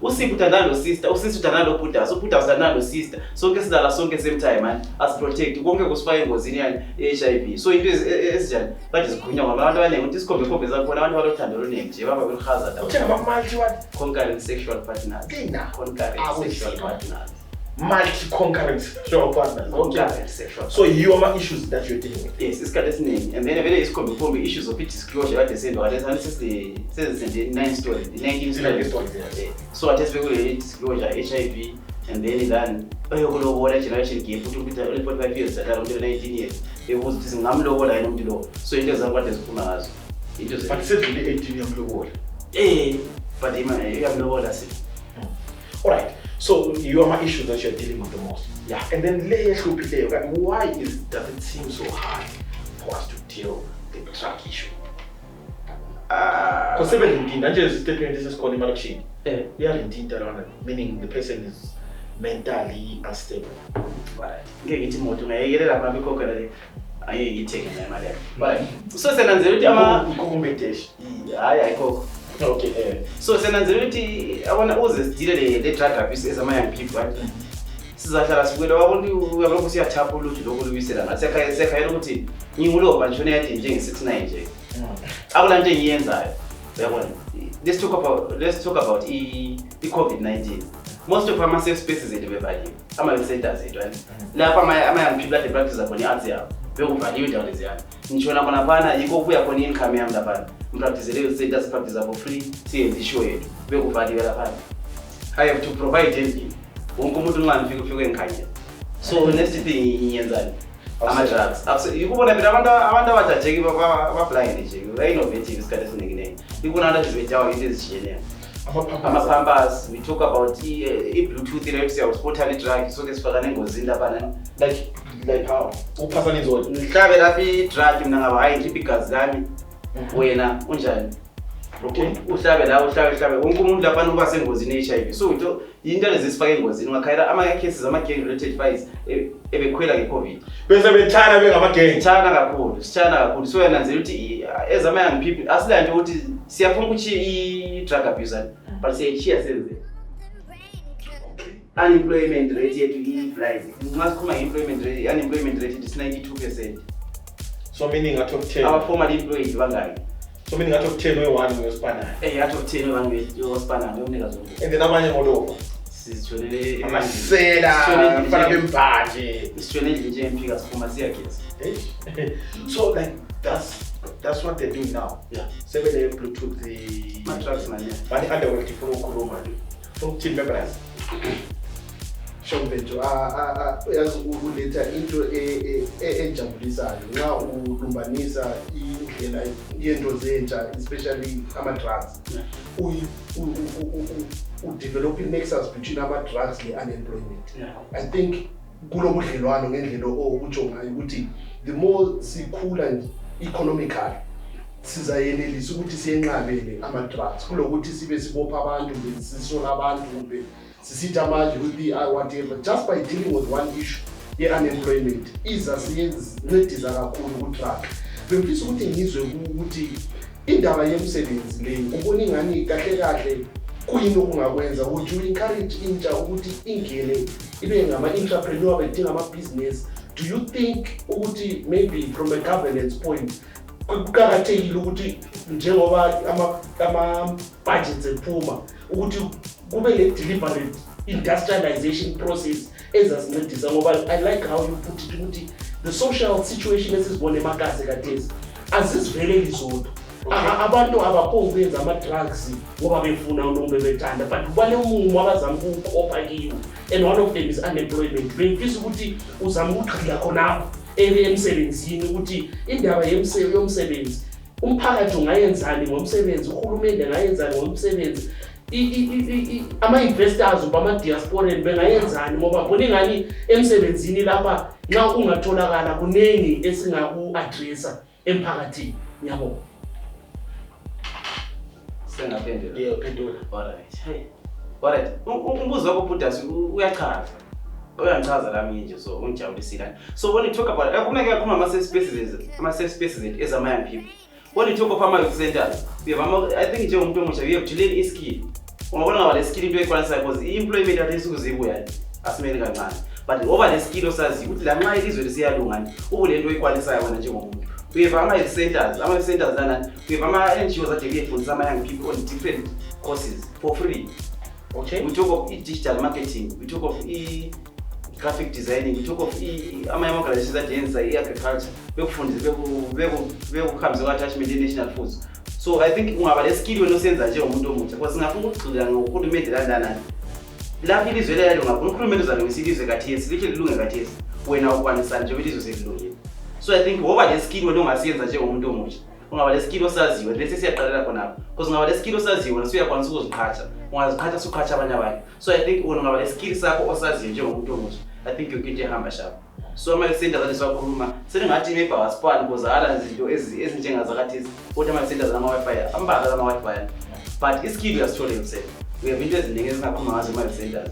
usipho uthandana no-sister usisi uthandana no-buddhas ubuddhas uthandana no-sister sonke sidlala sonke same time man asiprotect konke kusifaka engozini yani i-HIV so into ezinjani kade zikhulunywa ngabantu abaningi ukuthi isikhombe zakhona abantu balothando oluningi nje baba beluhaza concurrent sexual partners. Multi-concurrent sexual partners. Concurrent sexual. So you are issues that you're dealing with. Yes, isikhathi esiningi and then vele isikhombe issues of disclosure kade sendwa kade sesizende 9 stories 19 stories. So kade sibekule disclosure HIV and then bayokulobola generation gap ukuthi 45 years dala umuntu 19 years bebuza ukuthi ngamlobola yena umuntu lo so into zakho kade ziphuma ngazo into but sedlule 18 yamlobola but yamlobola si. All right, so you are my issues that you're dealing with the most. Yeah, and then why does it seem so hard for us to deal with the drug issue? Because 17, that's just a statement. This is called malnutrition. We are in tinta, meaning the person is mentally unstable. Right. Ngithi moto ngayekelela mama ikhokhela ayeyitheke nemali yakhe. Right. So senanzela ukuthi ukumbeteshi. Hayi ayikho. Okay. So senanzela ukuthi abona uze sidile le drug abuse ezama-young people right. Sizahlala sikwela wabona uyabona siyathapha ulutho lokho luyisela ngathi sekhayela ukuthi ngingulobha nje nje nge-69 nje. Akulanto engiyenzayo. Uyabona. Let's talk about i-COVID-19. Most of our safe spaces bevaliwe. Ama-centers ethu right. Lapha ama-young people ade practice khona i-arts yabo. Bekuvaliwe indawo leziyana. Ngishona khona phana yiko kubuya khona income yami lapha. Practice leyo centers practice for free siyenza ishow yethu bekuvaliwe lapha. I have to provide everything. Wonke umuntu ungangifika ufike engikhanyela. So next thing iyenzani ama-drugs ikubona phela abantu abajajeki abablind nje ba-innovative isikhathi esiningi ikubona abantu ezibetyawa into ezishiyeneyo ama-pampers we talk about i-bluetooth le siyawuspotha i-drug soke sifakane engozini laphana like how uphasana izolo mhlabe lapha i-drug mina ngaba hayi ngikhipha igazi lami wena unjani uhlabe la uhlabe wonke umuntu laphana uba sengozini ye-HIV so into lezi sifake engozini ungakhayela ama-cases ama-gang related files ebekhwela nge-COVID bese bethana bengama-gang sithana kakhulu so yananzela ukuthi as ama-young people asilanto ukuthi siyafuna ukuthi i-drug abuse but siyayishiya senzela unemployment rate yethu i-rise nxa sikhuluma nge-employment rate unemployment rate is 92%. So meaning out of 10 our formal employees bangaki so meaning out of 10 we-1 uyosipanayo out of 10 we-1 uyosipanayo umnikazi and then abanye ngolova sizitholele amasela fana bembanje isitholele nje empika siphuma siyageza so like that's what they're doing now sebele bluetooth ma-drugs manje bani underworld ifuna ukukhuluma for team members Shombejo uyazi uletha into ejabulisayo nxa ulumbanisa indlela yento zentsha especially ama-drugs udevelop i-nexus between ama-drugs ne-unemployment. I think kulo budlelwano ngendlela okutsho ngayo ukuthi the more sikhula economically sizayenelisa ukuthi siyenqabele ama-drugs kulokuthi sibe sibopha abantu sisola abantu kumbe sisitha manje ukuthi whatever just by dealing with one issue ye-unemployment izasincedisa kakhulu ku-drug. Bengifisa ukuthi ngizwe ukuthi indaba yemsebenzi leyo ubona ingani kahle kuyini okungakwenza ukuthi u-encourage intsha ukuthi ingene ibe ngama-entrepreneur bedinga ama-business. Do you think ukuthi maybe from a governance point kuqakathekile ukuthi njengoba ama-budgets ephuma ukuthi kube le-deliberate industrialization process ezasincedisa ngoba I like how you put it ukuthi the social situation esizibona emakasi kathesi azisiveleli zodwa abantu abaphongi ukwenza ama-drugs ngoba befuna nombe bethanda but kubale umumo abazama ukukhopha kiwo and one of them is unemployment. Bengifisa ukuthi uzama ukugxila khonapho emsebenzini ukuthi indaba yomsebenzi umphakathi ungayenzani ngomsebenzi uhulumende ngayenzani ngomsebenzi ama-investors bama-diasporan bengayenzani ngoba bona ingani emsebenzini lapha nxa ungatholakala kuningi esingaku-addressa emphakathini. Ngiyabonga. Sengaphendula. Alright. Umbuzo wakho Bhutasi uyangichaza lami nje so ungijabulisile. So when you talk about akumeke kakhulu ama-safe spaces as a young people. When you talk of ama-youth centers, I think njengomuntu omusha we have to learn i-skill. Ungabona ngaba le skill into equalisa because i-employment yathi isukuzibuya asimele kancane. But over the skill osazi ukuthi la nxa ilizwe lisiyalungana ubule into equalisayo wena njengomuntu. We have ama-youth centers lana we have ama-NGOs that kuyefundisa ama-young people on different courses for free. Okay. We talk of digital marketing, we talk of graphic designing, we talk of ama-organizations that yenza i-agriculture bekufundisa bekuhambisa kwa-attachment ye-national foods. So I think ungaba le-skill wena osenza njengomuntu omutsha because singafuna ukugxila ngohulumende landanani lapho ilizwe lelo ngafuna uhulumende uzalungisa ilizwe kathesi lihle lilunge kathesi wena ukwanisana njengoba ilizwe selilungile. So I think ngoba le-skill wena ongasiyenza njengomuntu omutsha ungaba le-skill osaziwe bese siyaqalela khonapho because ungaba le-skill osaziwe wena usuyakwanisa ukuziqhatha ungaziqhatha suqhatha abanye so I think wena ungaba le-skill sakho osaziwe njengomuntu omutsha I think yonke into ehamba shapho. So ama-centers ade siwakhuluma seningathi maybe awasipani because ala izinto ezinjengazakathesi kodwa ama-centers ama-Wi-Fi ambalwa ama-Wi-Fi but iskill uyasithola yourself. We have into eziningi ezingakhuluma ngazo ama-centers.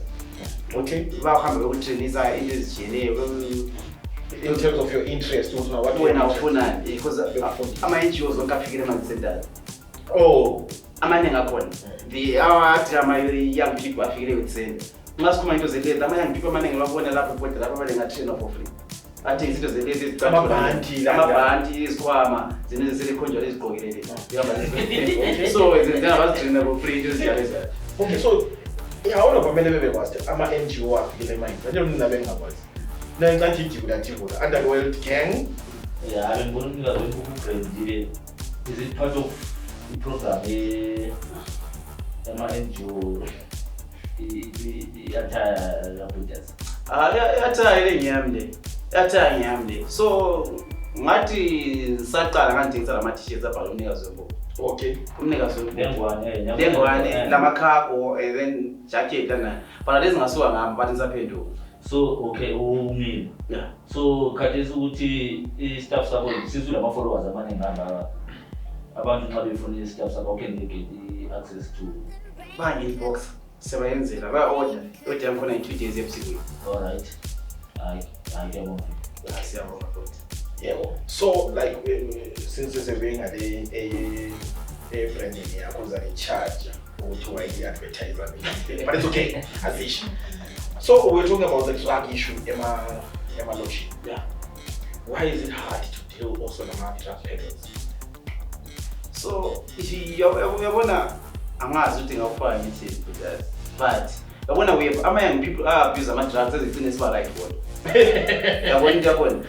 Okay. Bahamba bekutrainisa into ezijiyeneyo in terms of your interest wena ufunani because ama-NGOs zonke afikile ama-centers. Amaningi akhona athi ama-young people afikile with center. Ngasikhuluma into zelezi ama-young people amaningi babona lapho kodwa lapho balengatrainwa for free. Athi izinto zelezi amabhanti izikhwama zineziselekhonjwa ezigqokelele so zengabazitraina for free into eziyalezayo. Okay, so awona bamele bebekwazi ama-NGO afikile emayini batshela mina bengakwazi nangicathi ijibula underworld gang. Yeah, ngibona Umnikazi Wempuphu brandile is it part of i-program ama-NGO i-attire la Bhutasi. yathaya ngiyamle so ngathi saqala ngandingisa lama t-shirts abhala Umnikazi Wempuphu. Okay. Umnikazi Wempuphu Lengwane. lamakhako and then jacket and but lezi ngasuka ngami but ngisaphenduka. So okay umile. Yeah. So khathesi ukuthi i-staff sakho sizwe lama followers amaningi ngaba abantu nxa befuna i-staff sakho can they get access to Bangi-inbox sebayenzela baya-order yami khona 2 days ebusukwini. alright ngiyabonga. Siyabonga futhi. Yeah. So like since we're being at a branding yakho za charge ukuthi why advertiser but it's okay as issue. So we're talking about the drug issue Emma Loshi. Yeah. Why is it hard to deal also with drug peddlers? So yabona angazi ukuthi ngawufaka ngithi but yabona ama young people abuse ama-drugs ezigcine siba right bona. Yabona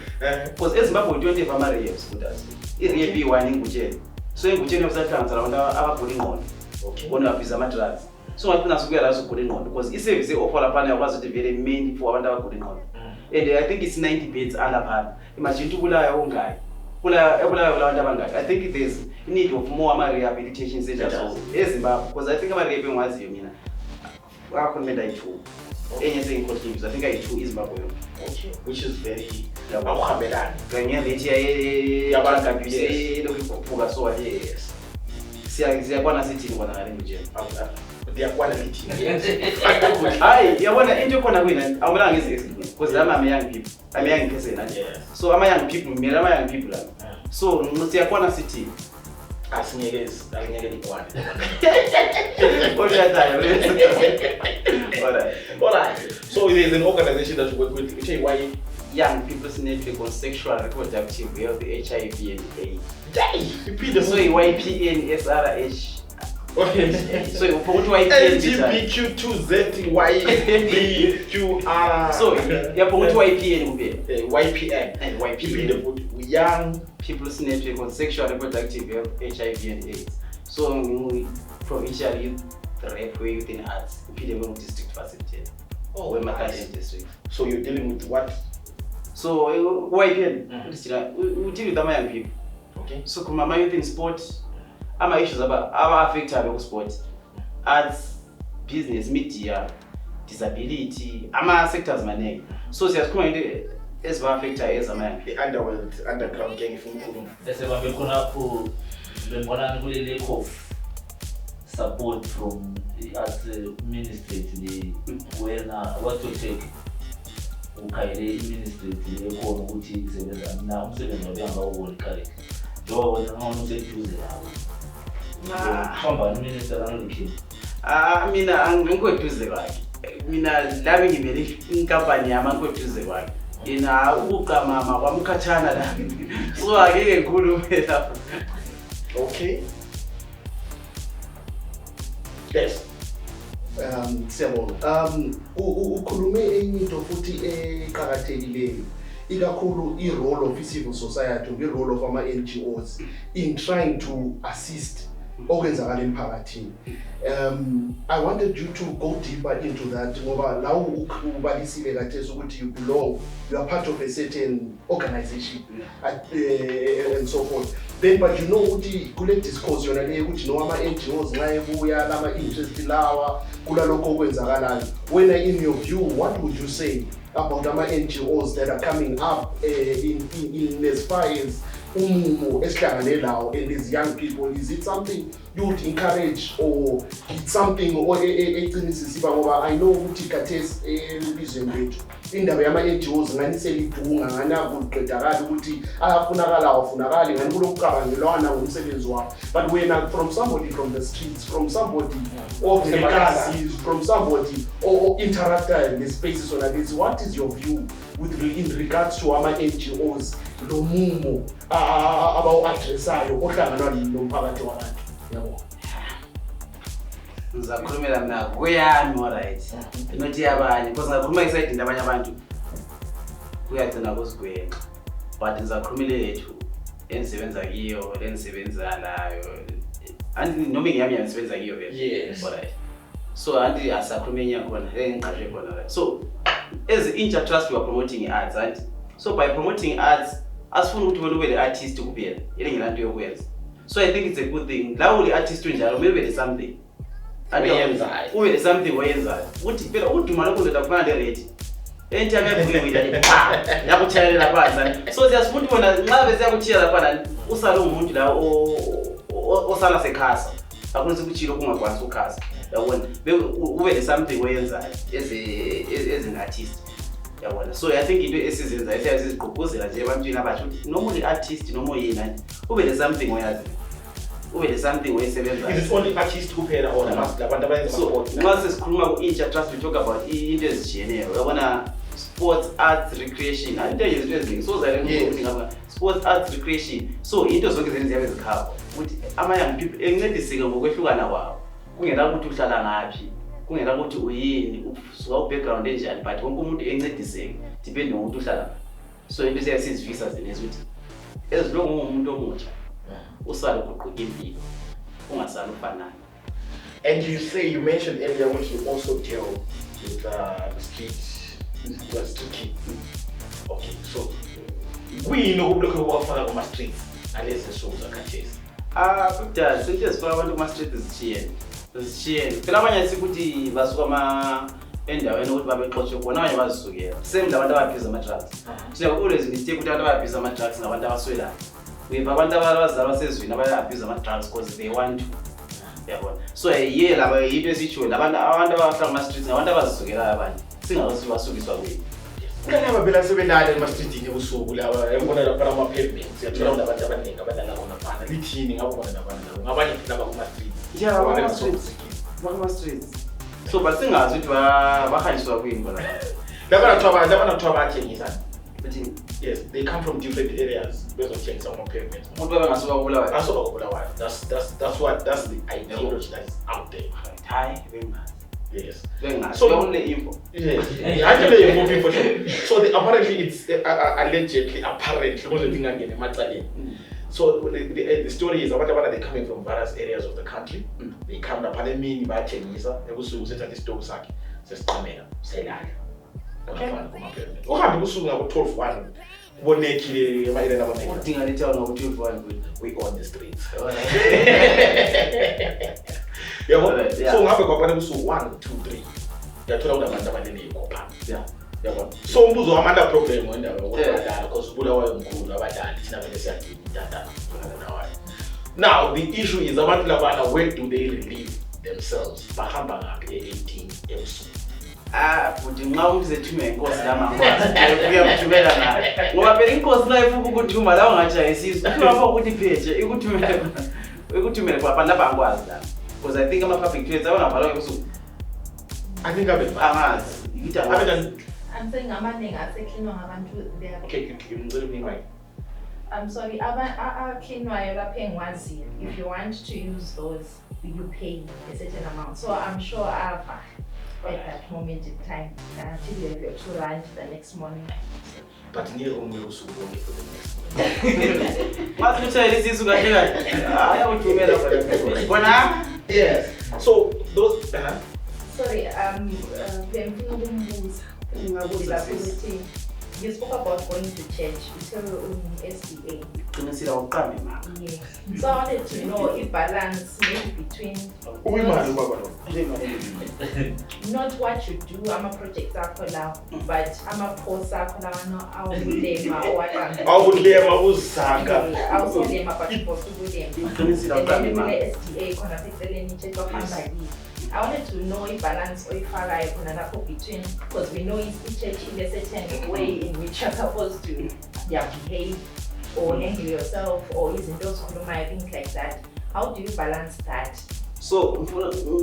because eZimbabwe 20 ama-rapes kudazi i-rape iyi-1 ingutsheni so ingutsheni yosahlanganisa labantu abagula ingqondo bona abuse ama-drugs so ngagcina sukuya la sugula ingqondo because i-service e-offer laphana yakwazi ukuthi vele main for abantu abagula ingqondo and I think it's 90 beds alaphana imagine ukuthi ubulaya ongayi ebulayo labantu abangaki. I think there's need of more ama-rehabilitation centers eZimbabwe because I think ama-rape engiwaziyo mina akakhulumenda ayi-2 enye sengikhohliwe I think ayi-2 iZimbabwe yonke. Okay, which is very awuhambelani kanye lethi yabantu abuse lokhu ikhuphuka so yes siyakwana sithini kona ngale nje ndiyakwana lithi hayi yabona into khona kwina awumelanga ngizexplain because I'm young people I'm young person so young people mina young people la so siyakwana sithini asingeke likwane. Alright. So there's an organization that you work with, which is why Young People's Network on Sexual Reproductive Health, HIV and AIDS. Repeat the so YPN SRH. So you put YPN LGBTQ2ZYBQR. So you put YPN YPN and YPN. The Young People's Network on Sexual Reproductive Health, HIV and AIDS. So provincially rape within arts, Epidemic District Facility. Oh, nice. District. So you're dealing with what? So YPN, we deal with young people. Okay. So kuma youth in sport, ama issues about affect our sport, arts, business, media, disability, ama sectors maningi. So siyakhuluma into eziba-affecta ezama the underground gang ifuna ukukhuluma. Bese babe khona pho bembona kule lack of support from the arts ministry wena what to take ukhayele i-ministry lekhona ukuthi isebenza na umsebenzi wabengawuboni correct njengoba ngona useduze lawo hamba nominister nanolikini mina angikweduze kwakhe mina labe ngimele inkampani yami angikweduze kwakhe yena ukuqamama kwamkhathana la so akeke ngikhulume lapho. Okay. Yes. Siyabonga. Ukhulume enye into futhi eqhakathekileyo ikakhulu i-role of civil society, i-role of ama-NGOs in trying to assist okwenzakala emphakathini. I wanted you to go deeper into that ngoba la ubalisile kathesi ukuthi you are part of a certain organization and so forth. Then but you know ukuthi kule discourse yona le ukuthi no ama-NGOs nxa ebuya lama interest lawa kula lokho okwenzakalayo. When in your view, what would you say about ama-NGOs that are coming up in as far as umumo esihlangane lawo and these young people? Is it something you would encourage or it's something eqinisisiba ngoba I know ukuthi kathesi elizweni lethu indaba yama-NGOs ngani selidunga ngani akuqedakala ukuthi ayafunakala awafunakali ngani kulokucabangelwana ngomsebenzi wabo, but wena from somebody from the streets, from somebody of the classes, from somebody or interactor nespaces on this, what is your view in regards to ama-NGOs lo mumo abawu-addressayo ohlanganwa nomphakathi wabantu? Yabo. Ngizakhulumela mina kuyami alright. Nothi yabanye because ngakhuluma iside ndabanye abantu kuyagcina kusigwenqa. But ngizakhulumela lethu engisebenza kiyo, lenisebenza layo. Anti noma ngiyami ngisebenza kiyo vele. Yes. Alright. So anti asakhuluma enye khona, engiqashe khona. So as inter-trust we are promoting arts, right? So by promoting arts, as for not to the artist to be so I think it's a good thing. Now the artist to enjoy maybe something. And something where is that? What if you want to find it? So just put one another chair upon Usalo Mundla or Sala Secasa. I want to chill on one cast. When something where is that as an artist. So I think it is I say this proposal as you want to about normally artist no more in who is something where something where it's only artists who pay or so once is inter-trust we talk about industry. We wanna sports, arts, recreation. I tell you interesting. So sports, arts, recreation. So into zonke zenziyabe zikhaba. Ukuthi ama young people encediseke ngokwehlukana kwawo. Kungela ukuthi uhlala ngaphi. Kungela ukuthi uyini, usuka background enjani, but wonke umuntu encediseke depend ngokuthi uhlala. So into siyasizifisa zeneza ukuthi as long umuntu omutsha usale uguquka impilo. Ungasali ufanayo. And you mentioned earlier what you also deal with the streets. Was tricky. Okay, so we know what for the streets unless the shows are catches. Because since for the street is chain. Is chain. Phela abanye sikuthi basukama endaweni ukuthi babe xotshe khona abanye bazisukela. Same labantu abaphiza ama drugs. So always mistake ukuthi abantu abaphiza ama drugs nabantu abaswela. We abantu abazalwa sezweni abaphiza ama drugs because they want to. Yabona. So laba yinto esitsho labantu abahlala ama streets nabantu abazisukela abanye. Singazi basukiswa kwini. Kulaba phela sebelala ema-streetini ebusuku lawa ebona lapha ama-pavements siyathola abantu abaningi abadlala khona phana lithini ngabona nabantu ngabanye phela bakuma-streets bakuma-streets so but singazi ukuthi bahanjiswa kwini bona labanathiwa bayathengisa yes they come from different areas bezothengisa ama-pavements umuntu bangasuka kubulawayo asuka kubulawayo that's the ideology that is out there hayi bemba. Yes. So only info. Yes. Actually, moving for sure. So apparently it's allegedly so the story is about they're coming from various areas of the country. They come to Palemini, Bachenisa, they will set at the stove sack, says Kamena, say that. Okay, we 12-1. We on the streets. So ngabe kwapana busu 1 2 3 yathola abantu abaningi kopha so umbuzo wamanda problem wenda wabadala because bulawayo umkhulu abadala thina vele siyadini dada nawayo. Now the issue is abantu labana where do they relieve themselves bahamba ngaphi e18 ebusuku futhi nxa umzethume inkosi lamangwazi uyamthumela naye ngoba phela inkosi nayo ifuka ukuthuma la ungajayisisa uthuma ukuthi pheje ikuthumele kwabantu abangwazi la. Because I think I'm a public trade. I think I've been. I'm saying I'm a okay, you right. I'm sorry, if you want to use those, you pay a certain amount. So I'm sure at that moment in time until you have your to lunch the next morning. But near home we also go for the next what you say this is I would give it up. Yes. So those sorry, you spoke about going to church. You tell SDA. Yeah. So I wanted to know if balance maybe between not what you do, I'm a project but I'm a post I would I wanted to know if balance or if I between, because we know each church in a certain way in which you're supposed to behave or handle yourself or using those things like that. How do you balance that? So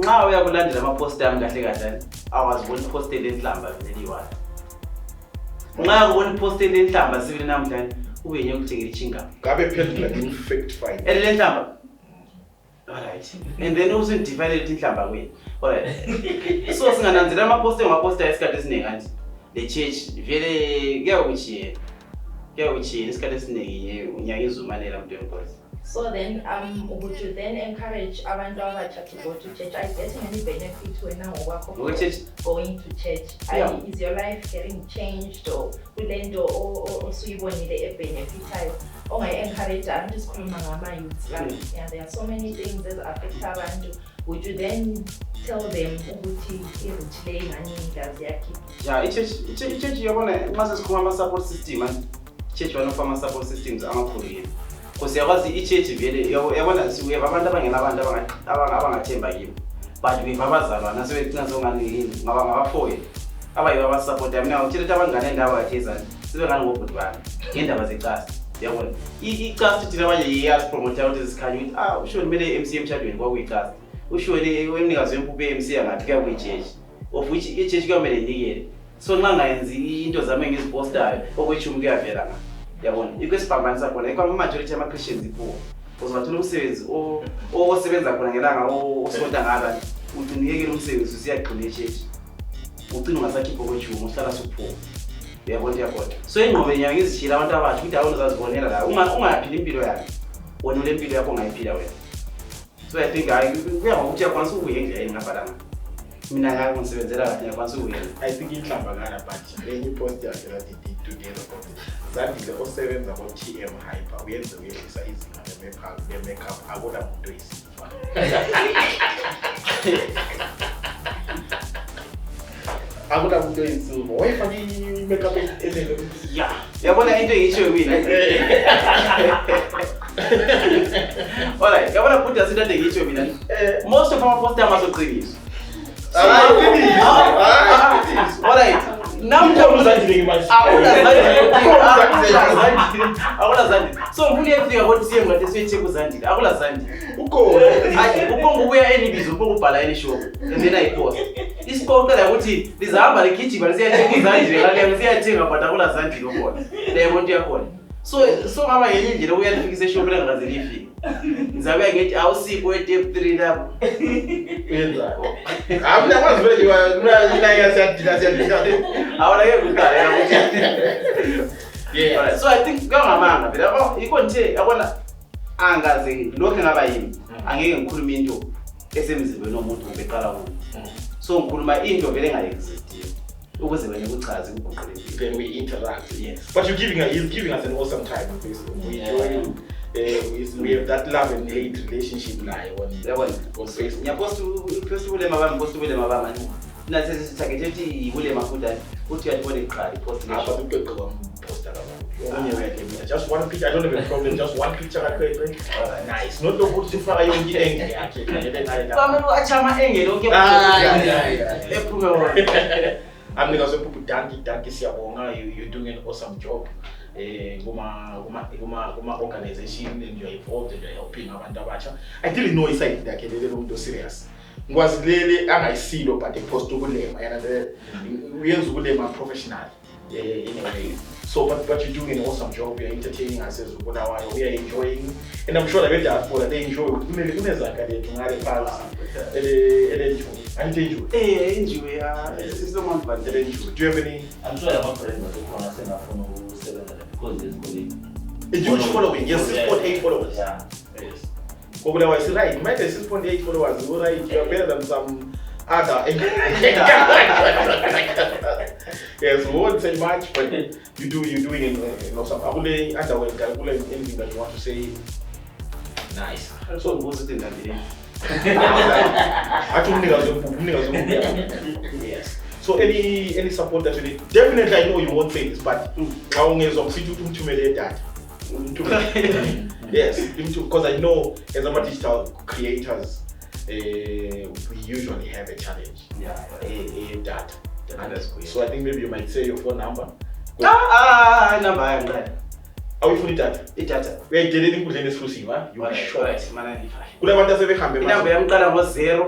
now we are going to have a post time I was one posted in Lamba anyway. Now one posted in Lamba, 7 times, who are you taking chinga? Gabe like fact fight. And Lamba. Alright. And then also divided in Lamba way. Alright. So I'm posting my poster is got this name and the church very get which this got this name when you use money I'm doing. So then, would you then encourage abantu abatsha to go to church? Are you getting any benefit when now going to church? Yeah. Is your life getting changed or kulento or suyibonile ebenefitayo? Encourage abantu sikhuluma ngama-youth. Yeah, there are so many things that affect abantu. Would you then tell them ukuthi iruthi le ngani ngazi yakhe? Yeah, ichurch yabona nxa sesikhuluma ama-support system, ichurch banofa ama-support systems amakhulu yini. Because yakwazi ichurch vele yabona siweva abantu abangenabantu abangathemba kibo. But we babazalwana sebecina songani yini ngabafoye. Abayiba abasupport mina uthetha abangane endaba yakhezana. Sibe ngani ngobhuti bami ngendaba zecast. Yabona icast thina manje iyas promote ukuthi sikhanye ukuthi usho kumele MC emshadweni kwakuyicast. Usho le Umnikazi Wempuphu MC angathi kuya kwichurch. Of which ichurch kuyomele inikele. So nxa ngayenzi into zami ngizipostayo okwechumi kuyavela nga. Yabona ikwesibhambanisa khona ikwa majority ama Christians ipo. Uzathola umsebenzi osebenza khona ngelanga osonta ngala uthi niyekele umsebenzi usiyagcina eChurch. Ucina ungasakhipha okwechumi uhlala supho. Yabona yakho. So ingqobe nyanga izishila abantu abasha ukuthi awona uzazibonela la ungayaphila impilo yakhe. Wona le mpilo yakho ungayiphila wena. So I think ukuthi yakwanisa ukuyenza yini ngaphalanga. Mina ngake ngisebenzela kahle yakwanisa ukuyenza. I think inhlambakana but lenye post yakhe that he did together zandile osebenza ko TM Hyper uyenze uyehlisa izinga le-makeup akona muntu oyisifa. Akona muntu oyisifa wayefaka i-makeup enele. Yeah, yabona into engisho mina. Alright, yabona futhi asithathe ngisho mina. Most of our posters amasoqiniso. Alright. Namuzandile manje. Akula zandi. So ngifuna ukufika ko TM ngathi siyecheck uzandile. Akula zandi. Ukhona. Uphonga ukuya enibizo uphonga ubhala eni-shop. And then ayipost. Isipoka la ukuthi lizahamba legijima lisiyacheck uzandile ngale siyathenga but akula zandile ukhona. Lebo nto yakhona. So ngaba ngenye indlela uyalifikisa eshop lengaze lifike. Ngizabe ngithi awusikho e-step 3 lapho. Yenza. Mina kwazi vele mina siyadila. Awona ke kuqala yakuthi. Yeah. So I think ngamanga phela yikho nje yabona angaze lokho ngaba yini. Angeke ngikhuluma into esemzibeni womuntu obeqala kuyo. So ngikhuluma into vele engayexistiyo. Ukuze wena ukuchaze ukuguqule impilo. Then we interact. Yes. But he's giving us an awesome time. We enjoy. We have that love and hate relationship lie on Facebook. Ngiyaposta ubulema bami, posta ubulema bami. Nathi sithakethe ukuthi ubulema futhi uthi uyabona iqala ipost le. But uqeqe kwamposta kabantu. Onye wethu mina just one picture. I don't have a problem. Just one picture kaQueqe. Nice. Not ukuthi ufaka yonke engine yakhe. Kwamele uachama engine onke ephume wona. Umnikazi Wempuphu danki siyabonga. You're doing an awesome job. Kuma organization and you're involved and you're helping abantu abatsha. I didn't know iside yakhe lele umuntu serious. Ngwazi lele angayisilo but ipost ukulema yana uyenza ukulema professional in a way. So but you're doing an awesome job. You're entertaining us as Gwabalanda. We are enjoying and I'm sure that they enjoy. Kunezakha lethu ngale phansi enjoy. Enjoy isizomuntu but enjoy. Do you have any? I'm sure I'm friends with one I said I'm because there's colleague. A huge following, yes, 6.8 followers. Yeah. Yes. Gwabalanda is right. Might have 6.8 followers. You're right. You're better than some other. Yes, we won't say much, but you're doing it. Awesome. Anything that you want to say? Nice. so ngizosithi ndandile. Yes. So any support that you need? Definitely, I know you won't say this, but how yes, because I know as a digital creators, we usually have a challenge. Data. So I think maybe you might say your phone number. Number I am glad. Are we fully data? Data. We are getting exclusive, huh? You are sure. Manani. Kulabanta sebehambe Inamba yamqala ngo0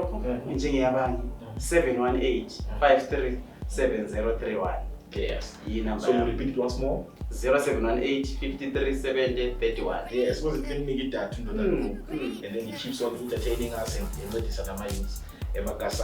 njengeyabanye 718-537031. Yes. Number. So you repeat it once more. 0718-537031. Yes, because it can make it that and then he keeps on entertaining us and let us minds. Thanks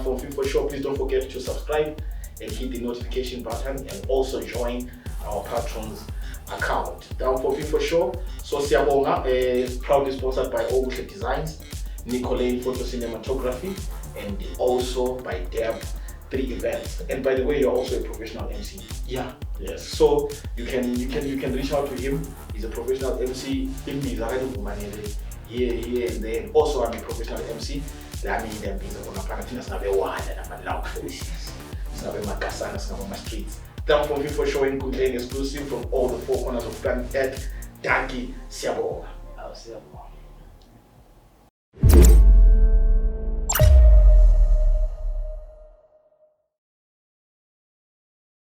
for people show. Please don't forget to subscribe and hit the notification button and also join our patrons account. Down for people show. So Siyabonga is proudly sponsored by Obuhle Designs, Nicolay Photo Cinematography, and also by Deb 3 Events. And by the way, you're also a professional MC. Yeah. Yes. So you can reach out to him. He's a professional MC. Here and there. Also, I'm a professional MC. That means them things are going to happen. It's not a one and I'm a loud face. It's not a Makasana, it's not on my streets. Thank you for showing Enkundleni exclusive from all the 4 corners of planet Earth. Danki Siyabonga. Siyabonga.